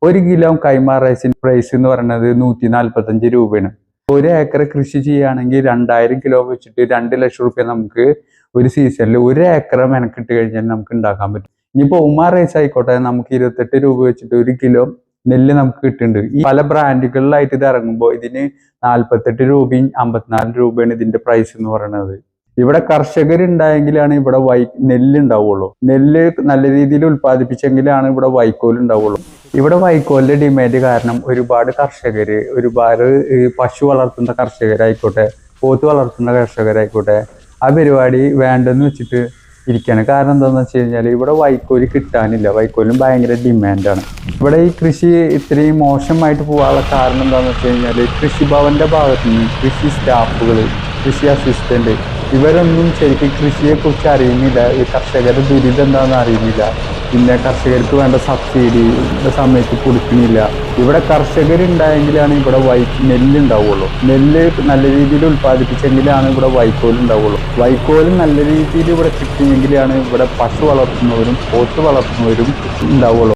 ഒരു കിലോ കൈമ റൈസിന്റെ പ്രൈസ് എന്ന് പറയുന്നത് 145 രൂപയാണ്. ഒരു ഏക്കർ കൃഷി ചെയ്യുകയാണെങ്കിൽ 2000 കിലോ വെച്ചിട്ട് 2 ലക്ഷം റുപ്യ നമുക്ക് ഒരു സീസണിൽ ഒരു ഏക്കർ മെനക്കിട്ട് കഴിഞ്ഞാൽ നമുക്ക് ഉണ്ടാക്കാൻ പറ്റും. ഇനിയിപ്പോ ഉമ്മ റൈസ് ആയിക്കോട്ടെ, നമുക്ക് 28 രൂപ വെച്ചിട്ട് ഒരു കിലോ നെല്ല് നമുക്ക് കിട്ടുന്നുണ്ട്. ഈ പല ബ്രാൻഡുകളിലായിട്ട് ഇത് ഇറങ്ങുമ്പോൾ ഇതിന് 48 രൂപയും 54 രൂപയാണ് ഇതിന്റെ പ്രൈസ് എന്ന് പറയുന്നത്. ഇവിടെ കർഷകരുണ്ടായെങ്കിലാണ് ഇവിടെ നെല്ല് ഉണ്ടാവുള്ളൂ. നെല്ല് നല്ല രീതിയിൽ ഉൽപ്പാദിപ്പിച്ചെങ്കിലാണ് ഇവിടെ വൈക്കോൽ ഉണ്ടാവുള്ളൂ. ഇവിടെ വൈക്കോലിന്റെ ഡിമാൻഡ് കാരണം ഒരുപാട് കർഷകര്, ഒരുപാട് പശു വളർത്തുന്ന കർഷകരായിക്കോട്ടെ, പോത്ത് വളർത്തുന്ന കർഷകരായിക്കോട്ടെ, ആ പരിപാടി വേണ്ടെന്ന് വെച്ചിട്ട് ഇരിക്കുകയാണ്. കാരണം എന്താണെന്ന് വെച്ച് കഴിഞ്ഞാൽ ഇവിടെ വൈക്കോല് കിട്ടാനില്ല. വൈക്കോലിന് ഭയങ്കര ഡിമാൻഡാണ്. ഇവിടെ ഈ കൃഷി ഇത്രയും മോശമായിട്ട് പോകാനുള്ള കാരണം എന്താണെന്ന് വെച്ച് കഴിഞ്ഞാൽ കൃഷിഭവന്റെ ഭാഗത്തു നിന്ന് കൃഷി സ്റ്റാഫുകൾ, കൃഷി അസിസ്റ്റന്റ് ഇവരൊന്നും ശരിക്കും കൃഷിയെക്കുറിച്ച് അറിയുന്നില്ല. ഈ കർഷകരുടെ ദുരിതം എന്താണെന്ന് അറിയുന്നില്ല. പിന്നെ കർഷകർക്ക് വേണ്ട സബ്സിഡി സമയത്ത് കൊടുക്കുന്നില്ല. ഇവിടെ കർഷകരുണ്ടായെങ്കിലാണ് ഇവിടെ നെല്ല് ഉണ്ടാവുള്ളൂ. നെല്ല് നല്ല രീതിയിൽ ഉൽപ്പാദിപ്പിച്ചെങ്കിലാണ് ഇവിടെ വൈക്കോൽ ഉണ്ടാവുള്ളൂ. വൈക്കോൽ നല്ല രീതിയിൽ ഇവിടെ കിട്ടിയെങ്കിലാണ് ഇവിടെ പശു വളർത്തുന്നവരും പോത്ത് വളർത്തുന്നവരും ഉണ്ടാവുള്ളൂ.